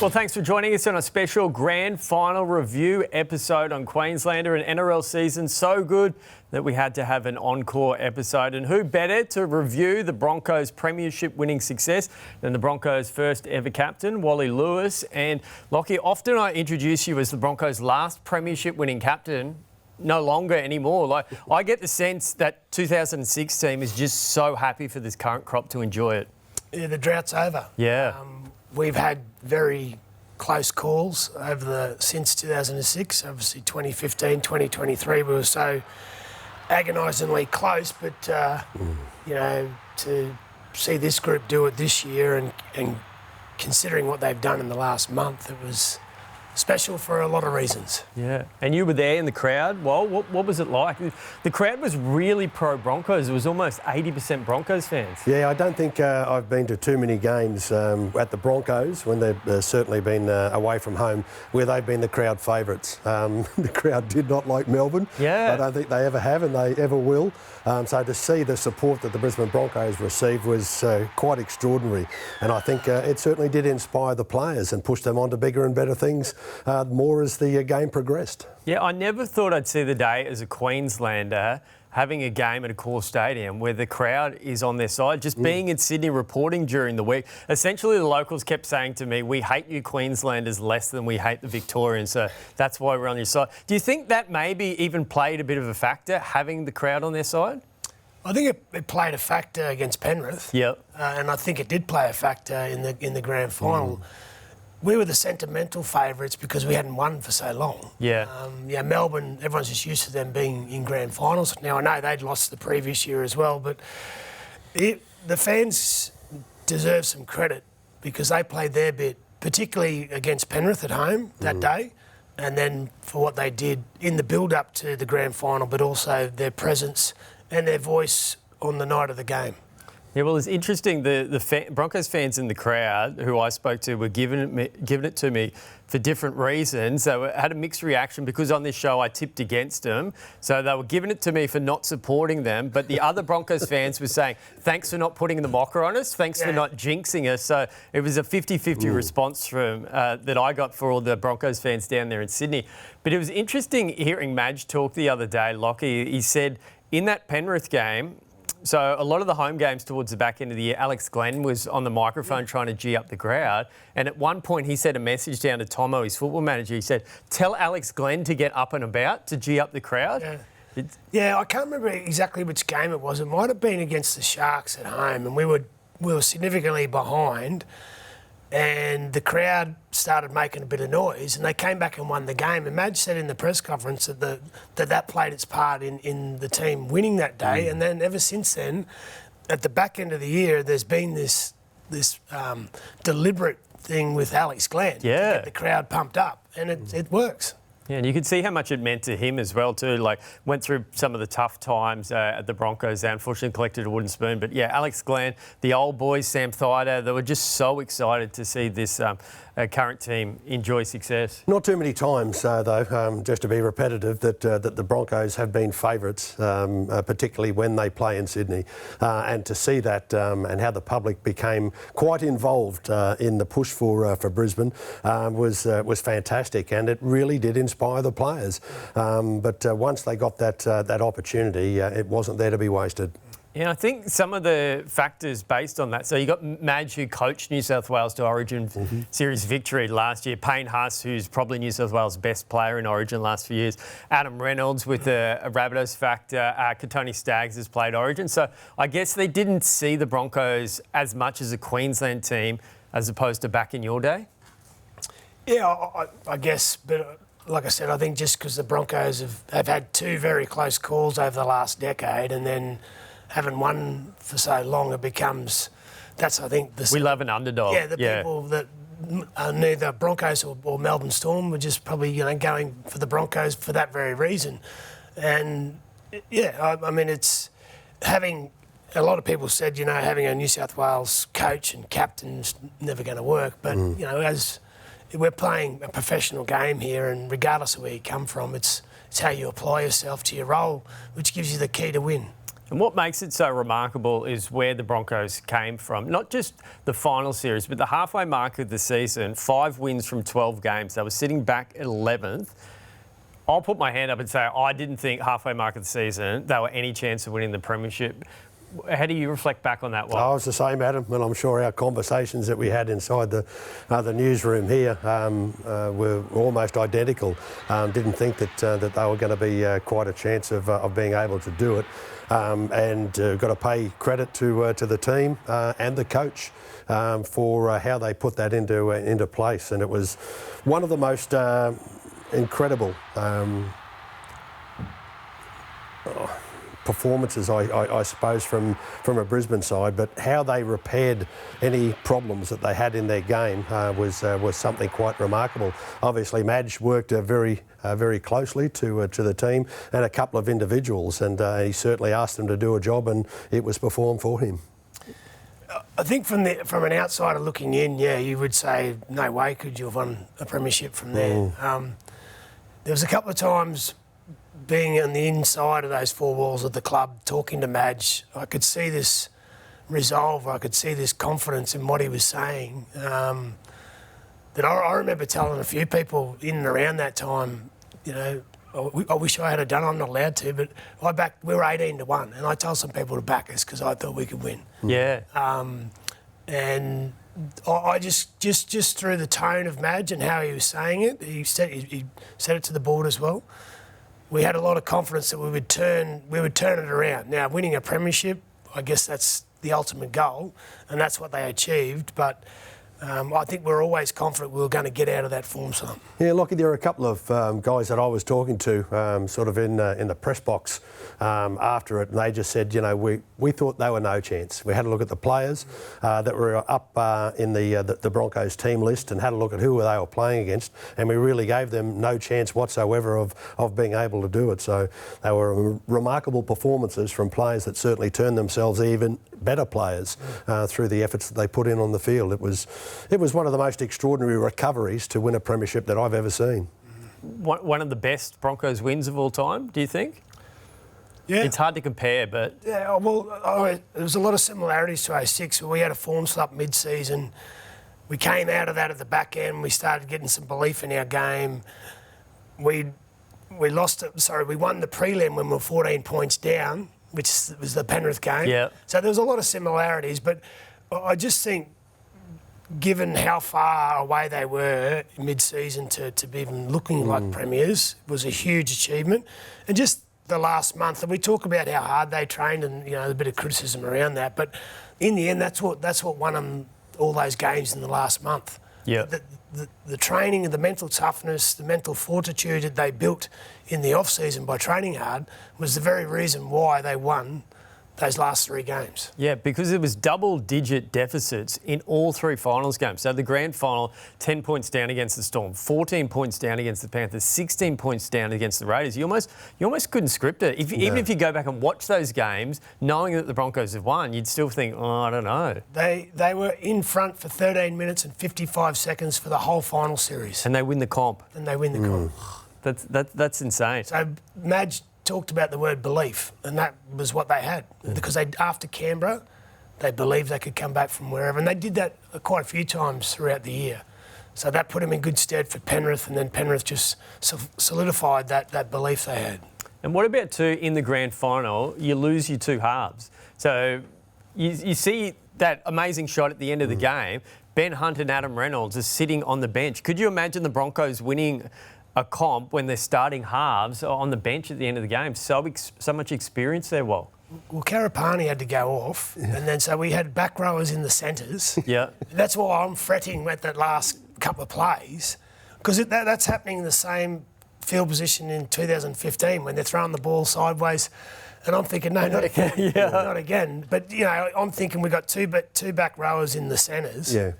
Well, thanks for joining us on a special grand final review episode on Queenslander and NRL season. So good that we had to have an encore episode. And who better to review the Broncos' premiership winning success than the Broncos' first ever captain, Wally Lewis. And Locky, often I introduce you as the Broncos' last premiership winning captain. No longer anymore. Like, I get the sense that 2006 team is just so happy for this current crop to enjoy it. Yeah, the drought's over. Yeah. We've had very close calls since 2006. Obviously, 2015, 2023, we were so agonisingly close. But to see this group do it this year and considering what they've done in the last month, it was special for a lot of reasons. Yeah, and you were there in the crowd. Well, what was it like? The crowd was really pro-Broncos. It was almost 80% Broncos fans. Yeah, I don't think I've been to too many games at the Broncos when they've certainly been away from home where they've been the crowd favourites. The crowd did not like Melbourne. Yeah. I don't think they ever have and they ever will. So to see the support that the Brisbane Broncos received was quite extraordinary. And I think it certainly did inspire the players and push them on to bigger and better things more as the game progressed. Yeah, I never thought I'd see the day as a Queenslander having a game at a core stadium where the crowd is on their side. Just being in Sydney reporting during the week, essentially the locals kept saying to me, we hate you Queenslanders less than we hate the Victorians, so that's why we're on your side. Do you think that maybe even played a bit of a factor, having the crowd on their side? I think it played a factor against Penrith. Yep. And I think it did play a factor in the grand final. We were the sentimental favourites because we hadn't won for so long. Yeah. Melbourne, everyone's just used to them being in grand finals. Now, I know they'd lost the previous year as well, but the fans deserve some credit because they played their bit, particularly against Penrith at home that day, and then for what they did in the build-up to the grand final, but also their presence and their voice on the night of the game. Yeah, well, it's interesting. The Broncos fans in the crowd who I spoke to were giving it to me for different reasons. They had a mixed reaction because on this show I tipped against them. So they were giving it to me for not supporting them. But the other Broncos fans were saying, thanks for not putting the mocker on us. Thanks for not jinxing us. So it was a 50-50 response from that I got for all the Broncos fans down there in Sydney. But it was interesting hearing Madge talk the other day, Locky. He said in that Penrith game, so a lot of the home games towards the back end of the year, Alex Glenn was on the microphone trying to gee up the crowd. And at one point he sent a message down to Tomo, his football manager. He said, tell Alex Glenn to get up and about to gee up the crowd. Yeah, I can't remember exactly which game it was. It might have been against the Sharks at home and we were significantly behind and the crowd started making a bit of noise and they came back and won the game. And Madge said in the press conference that played its part in the team winning that day. And then ever since then, at the back end of the year, there's been this deliberate thing with Alex Glenn to get the crowd pumped up, and it works. Yeah, and you could see how much it meant to him as well too. Like, went through some of the tough times at the Broncos. They unfortunately collected a wooden spoon. But yeah, Alex Glenn, the old boys, Sam Thaiday, they were just so excited to see this current team enjoy success. Not too many times, though, just to be repetitive, that the Broncos have been favourites, particularly when they play in Sydney. And to see that and how the public became quite involved in the push for Brisbane was fantastic, and it really did inspire the players. But once they got that opportunity, it wasn't there to be wasted. Yeah, I think some of the factors based on that. So you got Madge, who coached New South Wales to Origin Series victory last year. Payne Haas, who's probably New South Wales' best player in Origin last few years. Adam Reynolds with a Rabbitohs factor. Katoni Staggs has played Origin. So I guess they didn't see the Broncos as much as a Queensland team as opposed to back in your day? Yeah, I guess, but like I said, I think just because the Broncos have had two very close calls over the last decade and then haven't won for so long, it becomes, that's, I think... We love an underdog. Yeah, people that are neither Broncos or Melbourne Storm were just probably, going for the Broncos for that very reason. And, yeah, I mean, it's having... A lot of people said, having a New South Wales coach and captain's never going to work. But, as we're playing a professional game here, and regardless of where you come from, it's how you apply yourself to your role, which gives you the key to win. And what makes it so remarkable is where the Broncos came from. Not just the final series, but the halfway mark of the season, 5 wins from 12 games. They were sitting back at 11th. I'll put my hand up and say I didn't think halfway mark of the season they were any chance of winning the premiership. How do you reflect back on that one? I was the same, Adam, and I'm sure our conversations that we had inside the newsroom here were almost identical. Didn't think that they were going to be quite a chance of being able to do it. And got to pay credit to the team and the coach for how they put that into place. And it was one of the most incredible performances, I suppose, from a Brisbane side. But how they repaired any problems that they had in their game was something quite remarkable. Obviously, Madge worked very closely to the team and a couple of individuals, and he certainly asked them to do a job, and it was performed for him. I think from an outsider looking in, yeah, you would say, no way could you have won a premiership from there. There was a couple of times being on the inside of those 4 walls of the club, talking to Madge, I could see this resolve, I could see this confidence in what he was saying. That I remember telling a few people in and around that time, you know, I wish I had done it, I'm not allowed to, but we were 18-1, and I told some people to back us because I thought we could win. Yeah. And I just through the tone of Madge and how he was saying it, he said it to the board as well. We had a lot of confidence that we would turn it around. Now, winning a premiership, I guess that's the ultimate goal, and that's what they achieved. But I think we're always confident we were going to get out of that form slump. Yeah, Locky, there were a couple of guys that I was talking to sort of in the press box after it, and they just said, you know, we thought they were no chance. We had a look at the players that were up in the Broncos team list and had a look at who they were playing against, and we really gave them no chance whatsoever of being able to do it. So they were remarkable performances from players that certainly turned themselves even better players through the efforts that they put in on the field. It was one of the most extraordinary recoveries to win a premiership that I've ever seen. One of the best Broncos wins of all time, do you think? Yeah. It's hard to compare, but... Yeah, well, there was a lot of similarities to 06 where we had a form slump mid-season. We came out of that at the back end. We started getting some belief in our game. We won the prelim when we were 14 points down, which was the Penrith game. Yeah. So there was a lot of similarities, but I just think given how far away they were mid-season to be even looking like premiers was a huge achievement. And just the last month, and we talk about how hard they trained and, you know, a bit of criticism around that, but in the end, that's what won them all those games in the last month. Yeah. The training and the mental toughness, the mental fortitude that they built in the off-season by training hard was the very reason why they won those last 3 games. Yeah, because it was double-digit deficits in all 3 finals games. So the grand final, 10 points down against the Storm, 14 points down against the Panthers, 16 points down against the Raiders. You almost couldn't script it. Even if you go back and watch those games, knowing that the Broncos have won, you'd still think, oh, I don't know. They were in front for 13 minutes and 55 seconds for the whole final series. And they win the comp. That's insane. So Madge talked about the word belief, and that was what they had. Because after Canberra, they believed they could come back from wherever, and they did that quite a few times throughout the year. So that put them in good stead for Penrith, and then Penrith just solidified that belief they had. And what about too, in the grand final, you lose your 2 halves. So you see that amazing shot at the end of the game, Ben Hunt and Adam Reynolds are sitting on the bench. Could you imagine the Broncos winning a comp when they're starting halves on the bench at the end of the game? So much experience there, Well, Karapani had to go off, and then so we had back rowers in the centres. Yeah. That's why I'm fretting at that last couple of plays, because that's happening in the same field position in 2015 when they're throwing the ball sideways. And I'm thinking, no, not again. Not again. But, you know, I'm thinking we've got two back rowers in the centres. Yeah.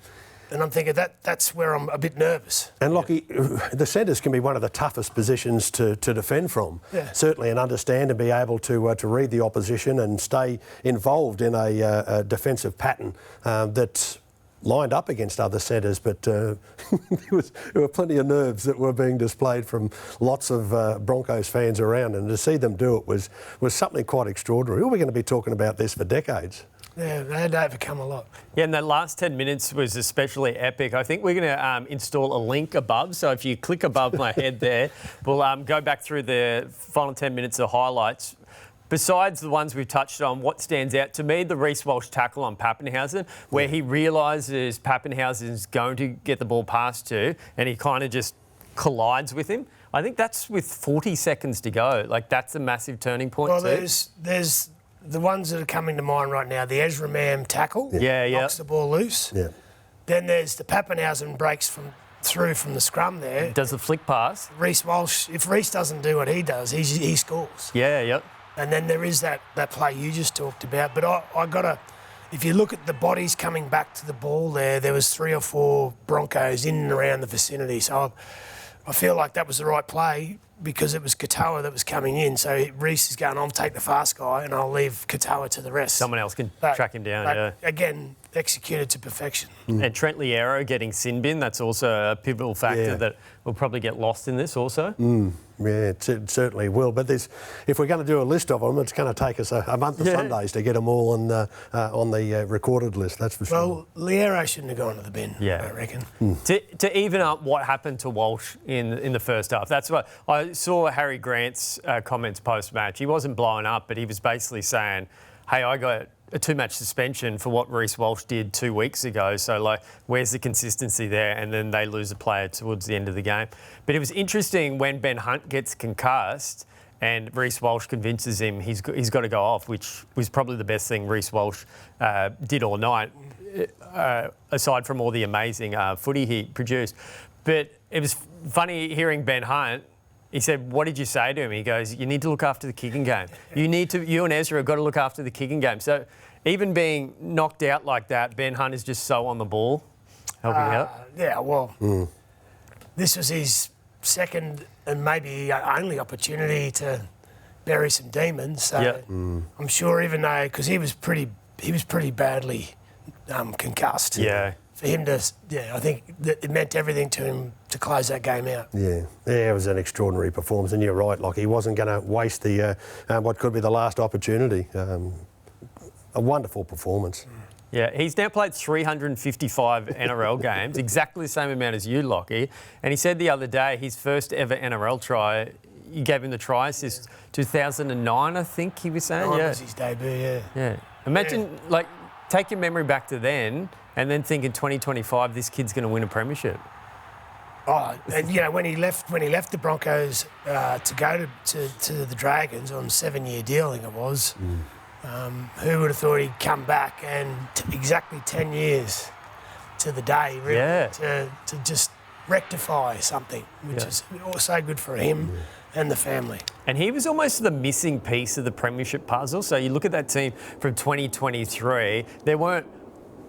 And I'm thinking that's where I'm a bit nervous. And Locky, the centres can be one of the toughest positions to defend from. Yeah. Certainly, and understand and be able to read the opposition and stay involved in a defensive pattern that lined up against other centres, but there were plenty of nerves that were being displayed from lots of Broncos fans around, and to see them do it was something quite extraordinary. We're going to be talking about this for decades. Yeah, they had to overcome a lot. Yeah, and that last 10 minutes was especially epic. I think we're going to install a link above. So if you click above my head there, we'll go back through the final 10 minutes of highlights. Besides the ones we've touched on, what stands out to me, the Reece Walsh tackle on Pappenhausen, where he realises Pappenhausen's going to get the ball past to, and he kind of just collides with him. I think that's with 40 seconds to go. Like, that's a massive turning point Well, too. there's the ones that are coming to mind right now, the Ezra Mam tackle, knocks the ball loose. Yeah. Then there's the Pappenhausen breaks through from the scrum there. Does the flick pass? Reece Walsh, if Reece doesn't do what he does, he scores. Yeah, yep. And then there is that play you just talked about. But I got to, if you look at the bodies coming back to the ball there was 3 or 4 Broncos in and around the vicinity. So I feel like that was the right play because it was Katoa that was coming in. So Reece is going, I'll take the fast guy and I'll leave Katoa to the rest. Someone else can track him down, yeah. Again, executed to perfection. And Trent Liero getting sin bin, that's also a pivotal factor that will probably get lost in this also. Yeah, it certainly will. But if we're going to do a list of them, it's going to take us a month of Sundays to get them all on the recorded list, that's for sure. Well, Liero shouldn't have gone to the bin, I reckon. To even up what happened to Walsh in the first half, that's what I saw Harry Grant's comments post-match. He wasn't blowing up, but he was basically saying, hey, I got a 2-match suspension for what Reece Walsh did 2 weeks ago. So, like, where's the consistency there? And then they lose a player towards the end of the game. But it was interesting when Ben Hunt gets concussed and Reece Walsh convinces him he's got to go off, which was probably the best thing Reece Walsh did all night, aside from all the amazing footy he produced. But it was funny hearing Ben Hunt. He said, what did you say to him? He goes, you need to look after the kicking game. You and Ezra have got to look after the kicking game. So even being knocked out like that, Ben Hunt is just so on the ball, helping out. Yeah, well, this was his second and maybe only opportunity to bury some demons. So I'm sure even though, because he was pretty badly concussed. Yeah. For him to, I think that it meant everything to him to close that game out. Yeah, it was an extraordinary performance, and you're right, Locky. He wasn't going to waste the what could be the last opportunity. A wonderful performance. Yeah, he's now played 355 NRL games, exactly the same amount as you, Locky. And he said the other day his first ever NRL try, you gave him the try assist 2009, I think he was saying. That was his debut, Yeah. Imagine, take your memory back to then and then think in 2025 this kid's going to win a premiership. Oh, and when he left the Broncos to go to the Dragons on a 7-year deal, I think it was. Who would have thought he'd come back and exactly 10 years to the day, really, to just rectify something, which is also good for him and the family. And he was almost the missing piece of the premiership puzzle. So you look at that team from 2023, there weren't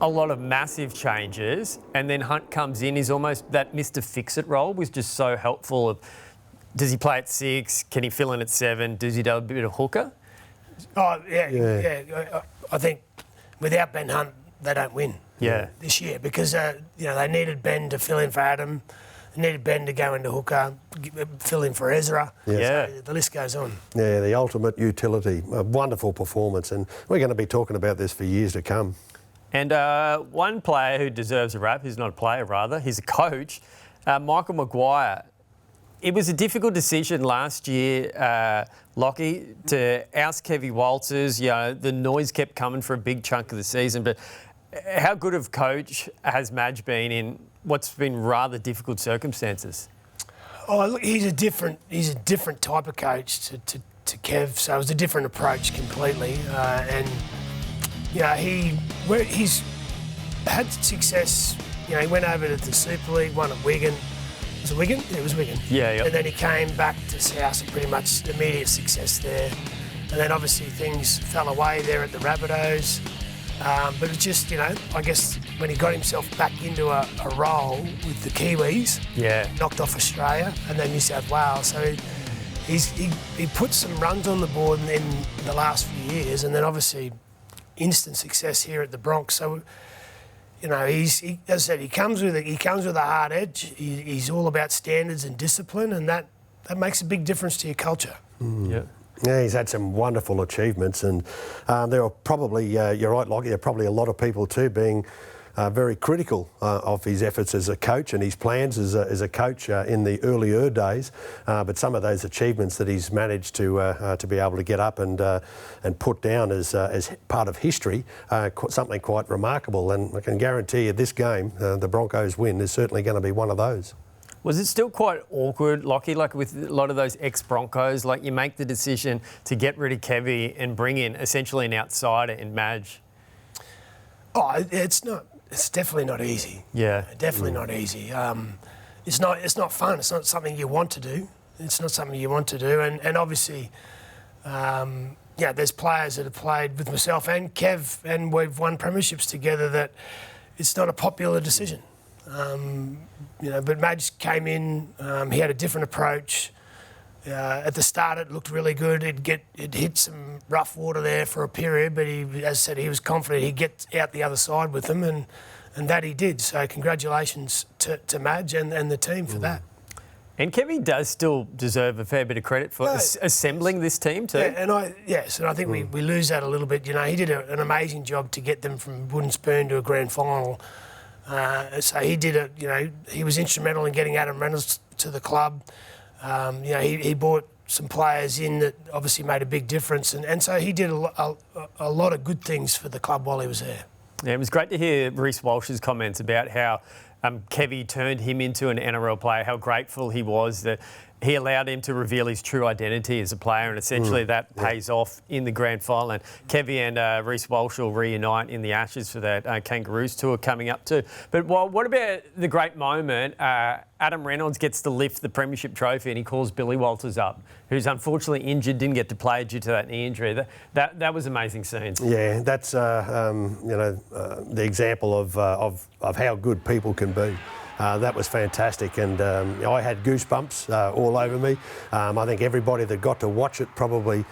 a lot of massive changes, and then Hunt comes in. He's almost that Mr. Fix-It role was just so helpful. Does he play at 6? Can he fill in at 7? Does he do a bit of hooker? Oh, yeah. I think without Ben Hunt, they don't win this year because, they needed Ben to fill in for Adam. They needed Ben to go into hooker, fill in for Ezra. So the list goes on. Yeah, the ultimate utility. A wonderful performance, and we're going to be talking about this for years to come. And one player who deserves a rap, who's not a player rather, he's a coach, Michael Maguire. It was a difficult decision last year, Locky, to oust Kevy Walters. The noise kept coming for a big chunk of the season. But how good of coach has Madge been in what's been rather difficult circumstances? Oh, look, he's a different type of coach to Kev. So it was a different approach completely, he's had success. He went over to the Super League, won at Wigan. Was it Wigan? Yeah, it was Wigan. Yeah. And then he came back to South and pretty much immediate success there. And then obviously things fell away there at the Rabbitohs. But it just, I guess when he got himself back into a role with the Kiwis, knocked off Australia and then New South Wales. So he put some runs on the board in the last few years, and then obviously instant success here at the Broncos. So, you know, as I said, he comes with a hard edge. He's all about standards and discipline, and that makes a big difference to your culture. Yeah. Yeah, he's had some wonderful achievements, and there are probably, you're right, Locky, there are probably a lot of people too being very critical of his efforts as a coach and his plans as a coach in the earlier days. But some of those achievements that he's managed to be able to get up and put down as part of history, something quite remarkable. And I can guarantee you this game, the Broncos win, is certainly going to be one of those. Was it still quite awkward, Locky, like with a lot of those ex-Broncos? Like you make the decision to get rid of Kevy and bring in essentially an outsider in Madge? Oh, it's definitely not easy. Yeah. Definitely not easy. It's not fun. It's not something you want to do. And obviously, there's players that have played with myself and Kev, and we've won premierships together, that it's not a popular decision. But Madge came in, he had a different approach. At the start, it looked really good. It hit some rough water there for a period, but as I said, he was confident he'd get out the other side with them, and that he did. So congratulations to Madge and the team for that. And Kevy does still deserve a fair bit of credit for assembling this team too. Yeah, and I think we lose that a little bit. You know, he did an amazing job to get them from wooden spoon to a grand final. So he did he was instrumental in getting Adam Reynolds to the club. He brought some players in that obviously made a big difference, and so he did a lot of good things for the club while he was there. Yeah, it was great to hear Reece Walsh's comments about how Kevy turned him into an NRL player, how grateful he was that he allowed him to reveal his true identity as a player, and essentially that pays off in the grand final. And Kevy and Reece Walsh will reunite in the Ashes for that Kangaroos tour coming up too. But what about the great moment? Adam Reynolds gets to lift the premiership trophy and he calls Billy Walters up, who's unfortunately injured, didn't get to play due to that knee injury. That was amazing scenes. Yeah, that's the example of how good people can be. That was fantastic, and I had goosebumps all over me. I think everybody that got to watch it probably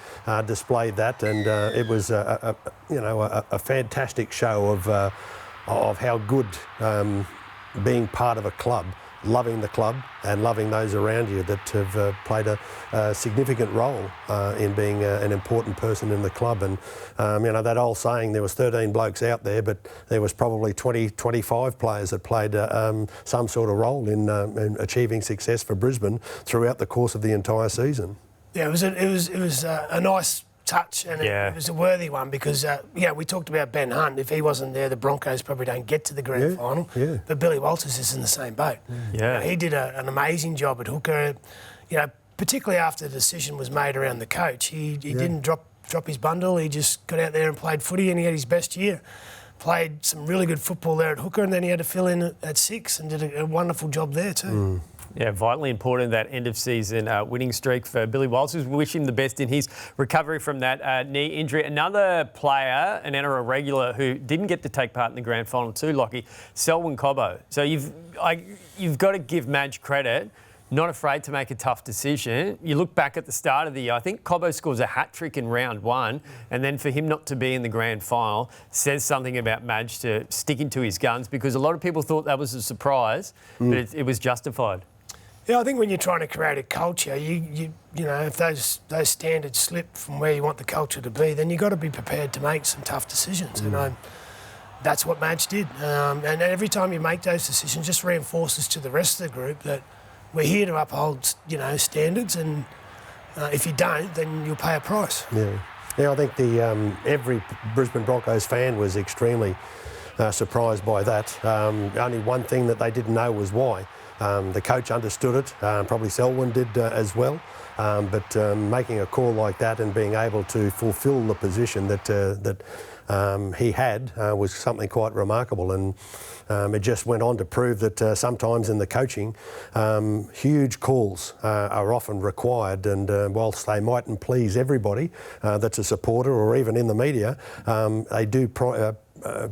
displayed that, and it was a fantastic show of how good being part of a club, loving the club and loving those around you that have played a significant role in being an important person in the club. And, that old saying, there was 13 blokes out there, but there was probably 20, 25 players that played some sort of role in achieving success for Brisbane throughout the course of the entire season. Yeah, it was a nice touch, and it was a worthy one because, we talked about Ben Hunt. If he wasn't there, the Broncos probably don't get to the grand final. Yeah. But Billy Walters is in the same boat. Yeah. He did an amazing job at hooker. Particularly after the decision was made around the coach, he didn't drop his bundle. He just got out there and played footy, and he had his best year. Played some really good football there at hooker, and then he had to fill in at 6 and did a wonderful job there too. Yeah, vitally important, that end-of-season winning streak for Billy Walters. We wish him the best in his recovery from that knee injury. Another player, an NRL regular, who didn't get to take part in the grand final too, Locky, Selwyn Cobbo. So you've got to give Madge credit, not afraid to make a tough decision. You look back at the start of the year, I think Cobbo scores a hat-trick in round 1, and then for him not to be in the grand final says something about Madge to sticking to his guns, because a lot of people thought that was a surprise, but it was justified. Yeah, I think when you're trying to create a culture, if those standards slip from where you want the culture to be, then you've got to be prepared to make some tough decisions. And that's what Madge did. And every time you make those decisions, just reinforces to the rest of the group that we're here to uphold, standards, and if you don't, then you'll pay a price. Yeah, I think every Brisbane Broncos fan was extremely surprised by that. Only one thing that they didn't know was why. The coach understood it, probably Selwyn did as well, but making a call like that and being able to fulfil the position that he had was something quite remarkable, and it just went on to prove that sometimes in the coaching, huge calls are often required, and whilst they mightn't please everybody that's a supporter or even in the media, they do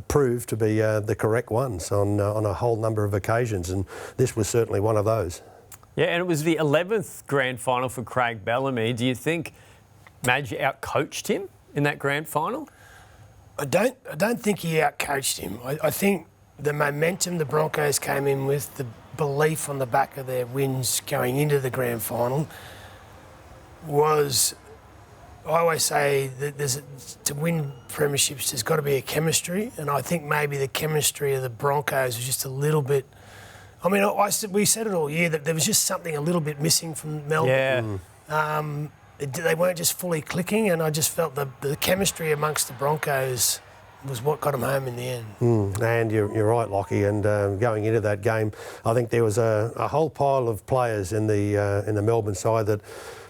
prove to be the correct ones on a whole number of occasions, and this was certainly one of those. Yeah, and it was the 11th grand final for Craig Bellamy. Do you think Madge outcoached him in that grand final? I don't think he outcoached him. I think the momentum the Broncos came in with, the belief on the back of their wins going into the grand final was, I always say that to win premierships, there's got to be a chemistry, and I think maybe the chemistry of the Broncos was just a little bit. I mean, we said it all year that there was just something a little bit missing from Melbourne. Yeah. They weren't just fully clicking, and I just felt the chemistry amongst the Broncos was what got them home in the end. And you're right, Locky. And going into that game, I think there was a whole pile of players in the Melbourne side that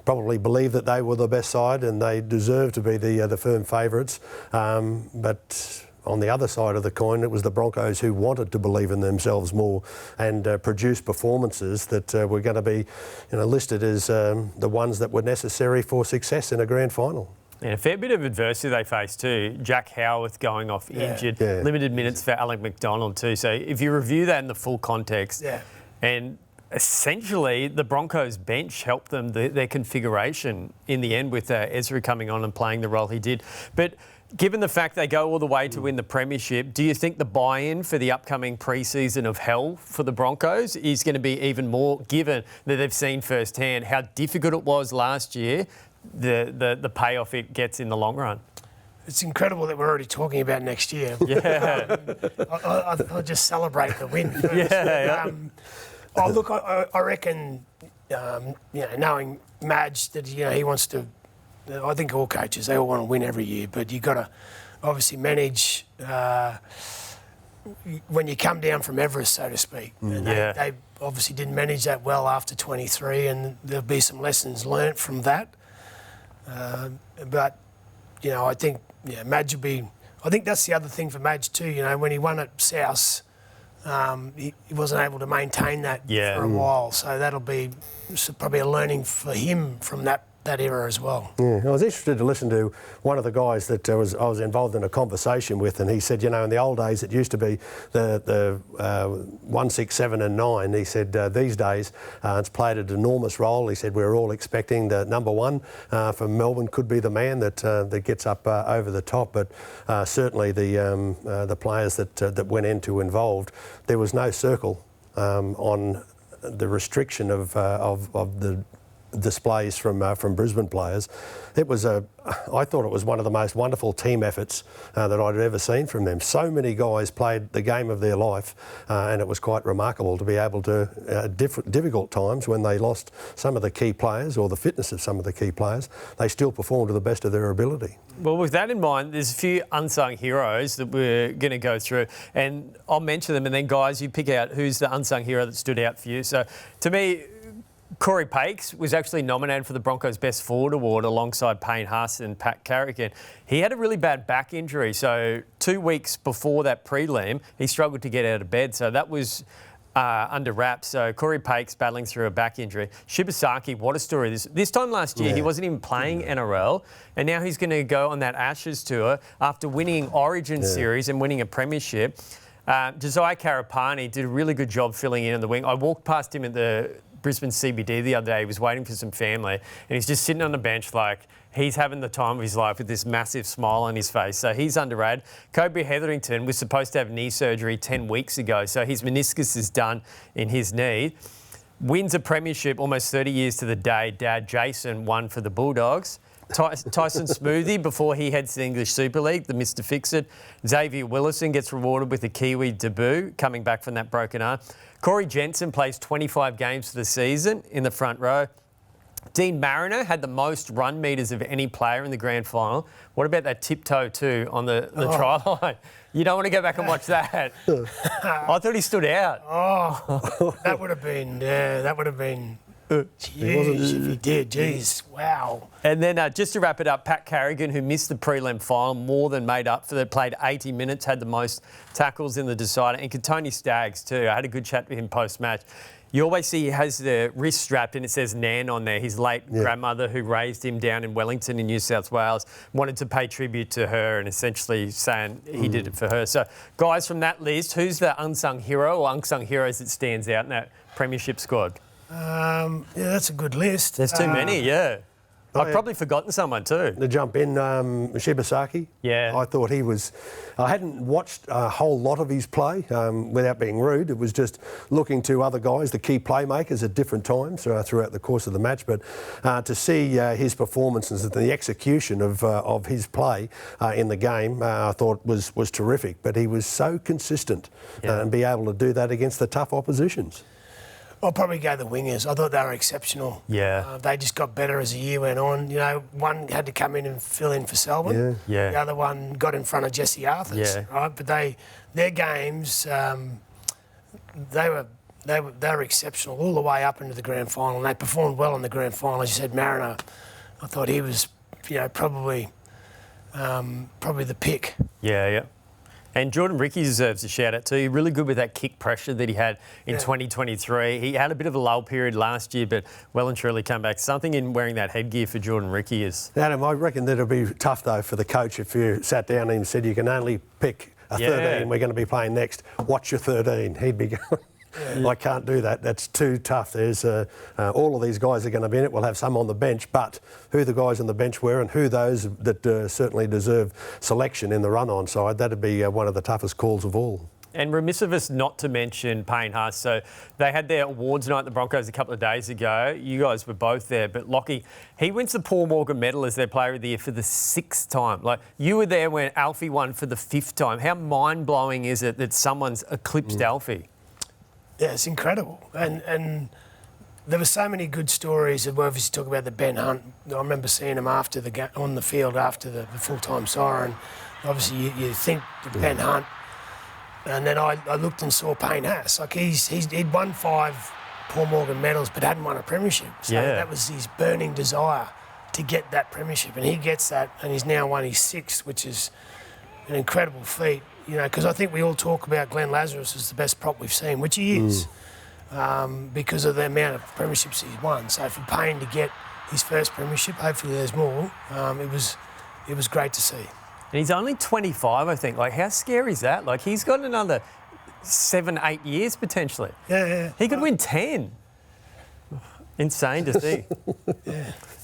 probably believed that they were the best side and they deserved to be the firm favourites. But on the other side of the coin, it was the Broncos who wanted to believe in themselves more and produce performances that were going to be, listed as the ones that were necessary for success in a grand final. And a fair bit of adversity they faced too. Jack Howarth going off injured, limited minutes for Alec McDonald too. So if you review that in the full context, and essentially the Broncos bench helped them, their configuration in the end with Ezra coming on and playing the role he did. But given the fact they go all the way to win the premiership, do you think the buy-in for the upcoming pre-season of hell for the Broncos is going to be even more, given that they've seen firsthand how difficult it was last year, the payoff it gets in the long run? It's incredible that we're already talking about next year. Yeah. I'll just celebrate the win first. Look, I reckon, knowing Madge, that he wants to. I think all coaches, they all want to win every year, but you've got to obviously manage when you come down from Everest, so to speak. And they obviously didn't manage that well after 23, and there'll be some lessons learnt from that. But I think Madge will be. I think that's the other thing for Madge too. When he won at South, he wasn't able to maintain that for a while. So that'll be probably a learning for him from that era as well. Yeah, I was interested to listen to one of the guys that I was involved in a conversation with, and he said, in the old days it used to be the 1, 6, 7 and 9. He said these days it's played an enormous role. He said we're all expecting the number one from Melbourne could be the man that gets up over the top, but certainly the players that went into involved, there was no circle on the restriction of the displays from Brisbane players. I thought it was one of the most wonderful team efforts that I'd ever seen from them. So many guys played the game of their life, and it was quite remarkable to be able to, difficult times when they lost some of the key players or the fitness of some of the key players, they still performed to the best of their ability. Well, with that in mind, there's a few unsung heroes that we're going to go through, and I'll mention them, and then guys, you pick out who's the unsung hero that stood out for you. So to me, Corey Pakes was actually nominated for the Broncos Best Forward Award alongside Payne Haas and Pat Carrigan. He had a really bad back injury, so 2 weeks before that prelim, he struggled to get out of bed, so that was under wraps. So Corey Pakes battling through a back injury. Shibasaki, what a story. This time last year, he wasn't even playing NRL, and now he's going to go on that Ashes tour after winning Origin Series and winning a premiership. Josiah Karapani did a really good job filling in on the wing. I walked past him at the Brisbane CBD the other day. He was waiting for some family, and he's just sitting on the bench like he's having the time of his life with this massive smile on his face. So he's underrated. Kobe Hetherington was supposed to have knee surgery 10 weeks ago, so his meniscus is done in his knee. Wins a premiership almost 30 years to the day. Dad Jason won for the Bulldogs. Tyson Smoothie before he heads to the English Super League, the Mr. Fix-It. Xavier Willison gets rewarded with a Kiwi debut, coming back from that broken arm. Corey Jensen plays 25 games for the season in the front row. Dean Mariner had the most run metres of any player in the grand final. What about that tiptoe too on the try line? You don't want to go back and watch that. I thought he stood out. That would have been... Jeez, if he did, jeez, wow. And then just to wrap it up, Pat Carrigan, who missed the prelim final, more than made up for that, played 80 minutes, had the most tackles in the decider, and Tony Staggs too. I had a good chat with him post-match. You always see he has the wrist strapped and it says Nan on there. His late grandmother, who raised him down in Wellington in New South Wales, wanted to pay tribute to her and essentially saying he did it for her. So guys from that list, who's the unsung hero or unsung heroes that stands out in that premiership squad? That's a good list. There's too many, I've probably forgotten someone too. To jump in, Shibasaki. Yeah. I thought he was... I hadn't watched a whole lot of his play, without being rude. It was just looking to other guys, the key playmakers at different times throughout the course of the match. But to see his performances and the execution of his play in the game, I thought was terrific. But he was so consistent and be able to do that against the tough oppositions. I'll probably go the wingers. I thought they were exceptional. Yeah. They just got better as the year went on. You know, one had to come in and fill in for Selwyn. Yeah. The other one got in front of Jesse Arthurs. Yeah. Right, but their games, they were exceptional all the way up into the grand final. And they performed well in the grand final. As you said, Mariner, I thought he was, probably the pick. Yeah. And Jordan Ricky deserves a shout out too. Really good with that kick pressure that he had in 2023. He had a bit of a lull period last year, but well and truly come back. Something in wearing that headgear for Jordan Ricky is... Adam, I reckon that it'll be tough though for the coach if you sat down and said you can only pick a 13 we're going to be playing next. What's your 13? He'd be going... I can't do that. That's too tough. There's all of these guys are going to be in it. We'll have some on the bench, but who the guys on the bench were and who those that certainly deserve selection in the run-on side, that'd be one of the toughest calls of all. And remiss of us not to mention Payne Haas. So they had their awards night at the Broncos a couple of days ago. You guys were both there, but Locky, he wins the Paul Morgan medal as their player of the year for the 6th time. Like, you were there when Alfie won for the 5th time. How mind-blowing is it that someone's eclipsed Alfie? Yeah, it's incredible. And there were so many good stories. We obviously talk about the Ben Hunt. I remember seeing him after on the field after the full-time siren. Obviously, you think Ben Hunt. And then I looked and saw Payne Haas. Like, he'd won 5 Paul Morgan medals but hadn't won a premiership. So that was his burning desire to get that premiership. And he gets that, and he's now won his 6th, which is an incredible feat. Because I think we all talk about Glenn Lazarus as the best prop we've seen, which he is, because of the amount of premierships he's won. So for Payne to get his first premiership, hopefully there's more, it was great to see. And he's only 25, I think. Like, how scary is that? Like, he's got another 7, 8 years potentially. Yeah. He could win 10. Insane to see.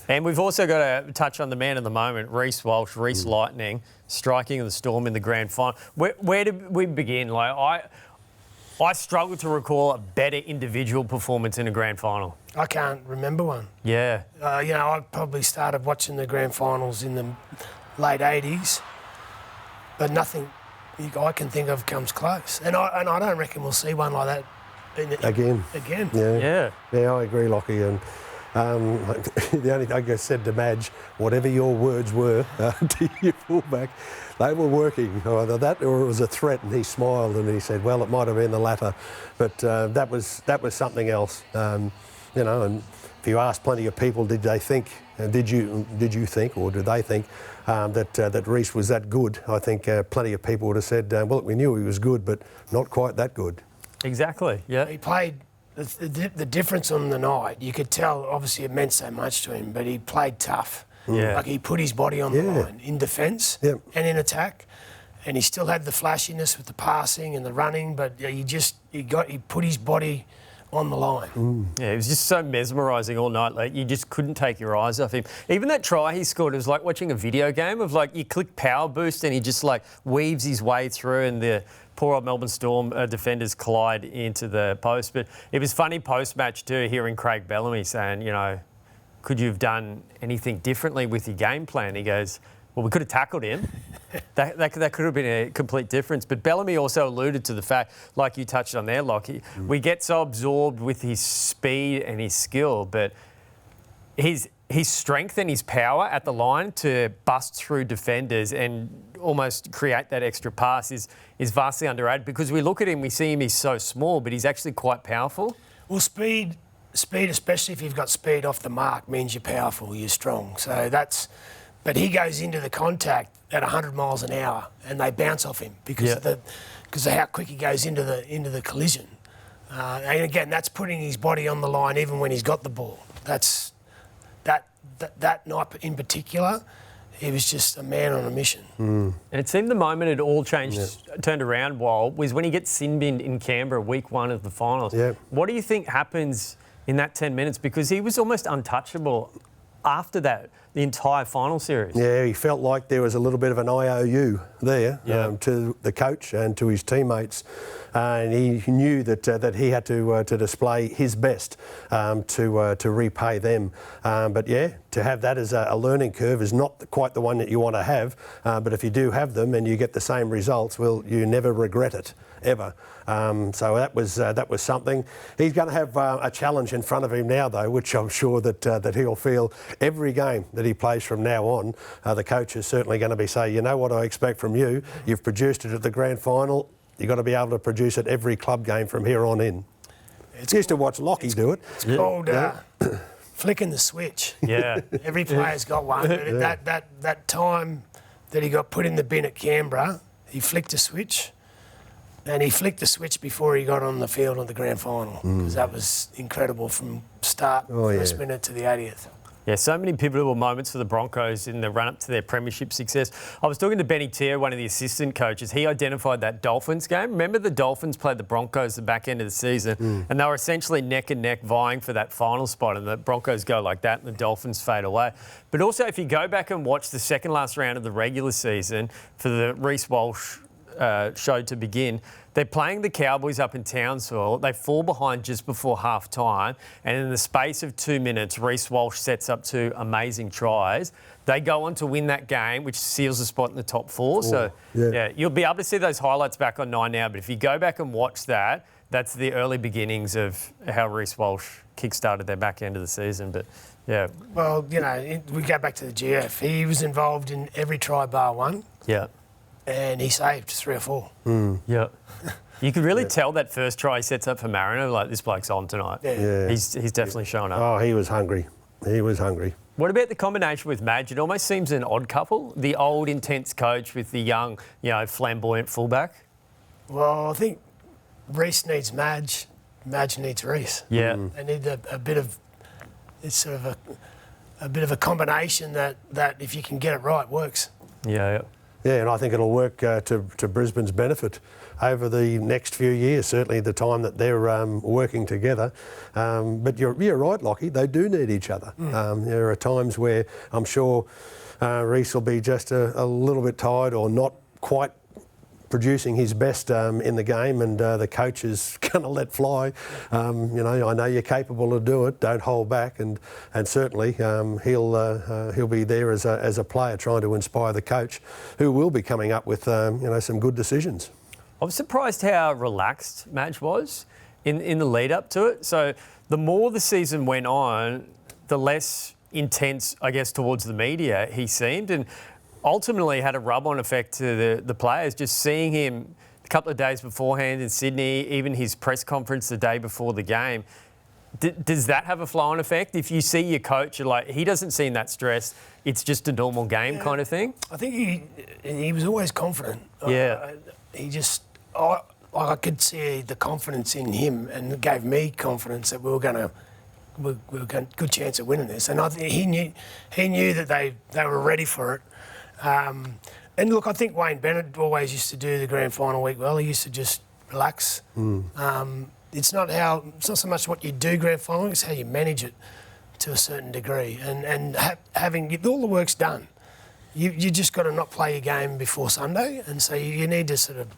And we've also got to touch on the man of the moment, Reece Walsh, Reece Lightning, striking the Storm in the grand final. Where did we begin? Like, I struggle to recall a better individual performance in a grand final. I can't remember one. Yeah. I probably started watching the grand finals in the late 80s, but nothing I can think of comes close. And I don't reckon we'll see one like that again. Yeah, I agree, Locky. And the only thing I said to Madge, whatever your words were to your fullback, they were working. Either that or it was a threat, and he smiled and he said, well, it might have been the latter. But that was something else. And if you ask plenty of people, did you think, or did they think that Reece was that good? I think plenty of people would have said, well, we knew he was good, but not quite that good. Exactly, yeah. He played... The difference on the night, you could tell, obviously it meant so much to him, but he played tough. Yeah. Like, he put his body on the line in defence and in attack, and he still had the flashiness with the passing and the running, but he put his body on the line. Yeah, it was just so mesmerising all night. Like, you just couldn't take your eyes off him. Even that try he scored, it was like watching a video game of, like, you click power boost and he just, like, weaves his way through, and the poor old Melbourne Storm defenders collide into the post. But it was funny post-match too, hearing Craig Bellamy saying, could you have done anything differently with your game plan? He goes, well, we could have tackled him. that could have been a complete difference. But Bellamy also alluded to the fact, like you touched on there, Locky, we get so absorbed with his speed and his skill, but his strength and his power at the line to bust through defenders and almost create that extra pass is vastly underrated, because we look at him, we see him, he's so small, but he's actually quite powerful. Well, speed, especially if you've got speed off the mark, means you're powerful, you're strong. So but he goes into the contact at 100 miles an hour and they bounce off him because of how quick he goes into the collision. And again, that's putting his body on the line even when he's got the ball. That night in particular, he was just a man on a mission. And it seemed the moment it all changed, turned around, was when he gets sin-binned in Canberra, week 1 of the finals. What do you think happens in that 10 minutes? Because he was almost untouchable after that, the entire final series. Yeah, he felt like there was a little bit of an IOU there to the coach and to his teammates. And he knew that he had to display his best to repay them. But yeah, to have that as a learning curve is not quite the one that you want to have. But if you do have them and you get the same results, well, you never regret it ever. So that was something. He's going to have a challenge in front of him now, though, which I'm sure that he'll feel every game that he plays from now on. The coach is certainly going to be saying, you know what I expect from you. You've produced it at the grand final. You've got to be able to produce it every club game from here on in. It's used to watch Locky do it. It's called flicking the switch. Yeah. Every player's got one. But that time that he got put in the bin at Canberra, he flicked a switch. And he flicked the switch before he got on the field of the grand final. Because that was incredible from start, first minute to the 80th. Yeah, so many pivotal moments for the Broncos in the run-up to their premiership success. I was talking to Benny Tier, one of the assistant coaches. He identified that Dolphins game. Remember the Dolphins played the Broncos the back end of the season and they were essentially neck and neck vying for that final spot, and the Broncos go like that and the Dolphins fade away. But also, if you go back and watch the second last round of the regular season for the Reece Walsh show to begin, they're playing the Cowboys up in Townsville. They fall behind just before half-time, and in the space of 2 minutes, Reece Walsh sets up 2 amazing tries. They go on to win that game, which seals a spot in the top 4. So, you'll be able to see those highlights back on 9 Now, but if you go back and watch that, that's the early beginnings of how Reece Walsh kick-started their back end of the season. But, yeah. Well, you know, we go back to the GF. He was involved in every try bar one. Yeah. And he saved 3 or 4. Yeah. You could really tell that first try he sets up for Mariner, like, this bloke's on tonight. Yeah. He's definitely shown up. Oh, he was hungry. He was hungry. What about the combination with Madge? It almost seems an odd couple. The old, intense coach with the young, flamboyant fullback. Well, I think Reece needs Madge. Madge needs Reece. Yeah. They need a bit of... It's sort of a bit of a combination that if you can get it right, works. Yeah. Yeah, and I think it'll work to Brisbane's benefit over the next few years, certainly the time that they're working together. But you're right, Locky, they do need each other. There are times where I'm sure Reece will be just a little bit tired or not quite producing his best in the game, and the coach is going to let fly. I know you're capable of doing it. Don't hold back, and certainly he'll be there as a player trying to inspire the coach, who will be coming up with some good decisions. I was surprised how relaxed Madge was in the lead up to it. So the more the season went on, the less intense, I guess, towards the media he seemed, and ultimately had a rub-on effect to the players. Just seeing him a couple of days beforehand in Sydney, even his press conference the day before the game, does that have a flow-on effect? If you see your coach, you're like, he doesn't seem that stressed, it's just a normal game kind of thing? I think he was always confident. Yeah. I could see the confidence in him, and it gave me confidence that we were going good chance of winning this. And I think he knew that they were ready for it. And look, I think Wayne Bennett always used to do the grand final week well. He used to just relax. It's not so much what you do grand final, it's how you manage it to a certain degree. And having all the work's done. You just got to not play your game before Sunday, and so you need to sort of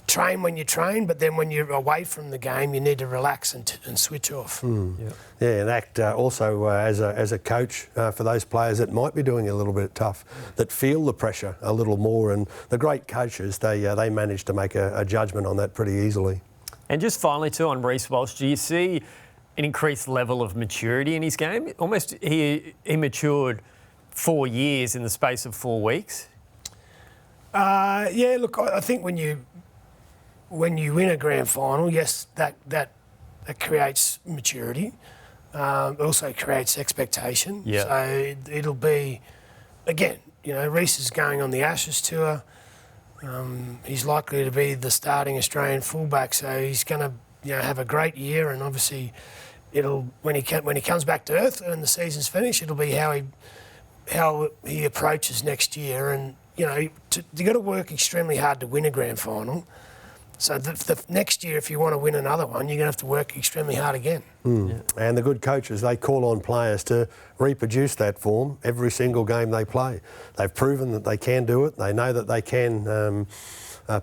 train when you train, but then when you're away from the game, you need to relax and switch off. Yeah, and act also as a coach for those players that might be doing it a little bit tough, that feel the pressure a little more. And the great coaches, they manage to make a judgment on that pretty easily. And just finally too, on Reece Walsh, do you see an increased level of maturity in his game? Almost he matured 4 years in the space of 4 weeks. Yeah, look, I think when you win a grand final, yes, that creates maturity. It also creates expectation. Yeah. So it'll be, again, Reece is going on the Ashes tour. He's likely to be the starting Australian fullback, so he's going to have a great year. And obviously, when he comes back to earth and the season's finished, it'll be how he approaches next year. And you got to work extremely hard to win a grand final. So the next year, if you want to win another one, you're going to have to work extremely hard again. And the good coaches, they call on players to reproduce that form every single game they play. They've proven that they can do it. They know that they can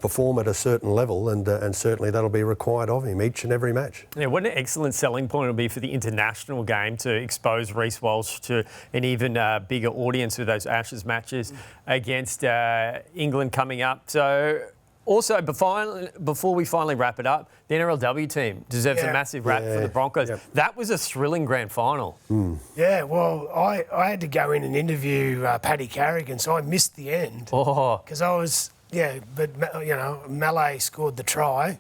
perform at a certain level, and certainly that'll be required of him each and every match. Yeah, what an excellent selling point it'll be for the international game to expose Reece Walsh to an even bigger audience with those Ashes matches against England coming up. So, also, before we finally wrap it up, the NRLW team deserves a massive rap for the Broncos. Yep. That was a thrilling grand final. Yeah, well, I had to go in and interview Paddy Carrigan, so I missed the end. Because I was... Yeah, but, you know, Malay scored the try.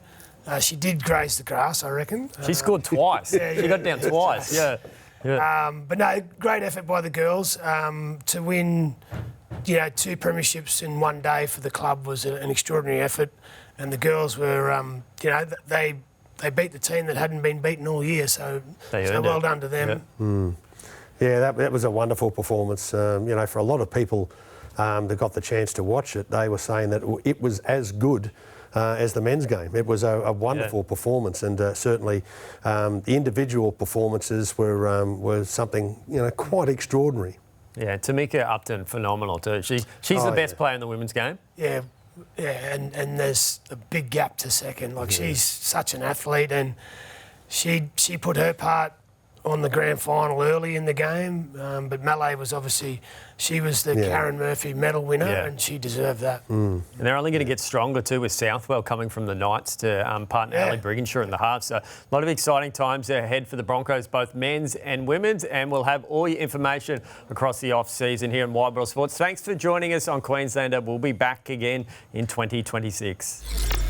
She did graze the grass, I reckon. She scored twice. She got down twice, yeah. But no, great effort by the girls. To win, you know, 2 premierships in one day for the club was an extraordinary effort. And the girls were, you know, they beat the team that hadn't been beaten all year, so well done to them. Yeah, that was a wonderful performance. You know, for a lot of people that got the chance to watch it, they were saying that it was as good as the men's game. It was a wonderful performance, and certainly the individual performances were something, you know, quite extraordinary. Yeah, Tamika Upton, phenomenal too. She's the best player in the women's game. Yeah, and there's a big gap to second. Like she's such an athlete, and she put her part on the grand final early in the game, but Malay was obviously, she was the Karen Murphy medal winner, and she deserved that. And they're only going to get stronger too with Southwell coming from the Knights to partner Ali Brigginshaw in the half. So a lot of exciting times ahead for the Broncos, both men's and women's, and we'll have all your information across the off-season here in Wide World Sports. Thanks for joining us on Queenslander. We'll be back again in 2026.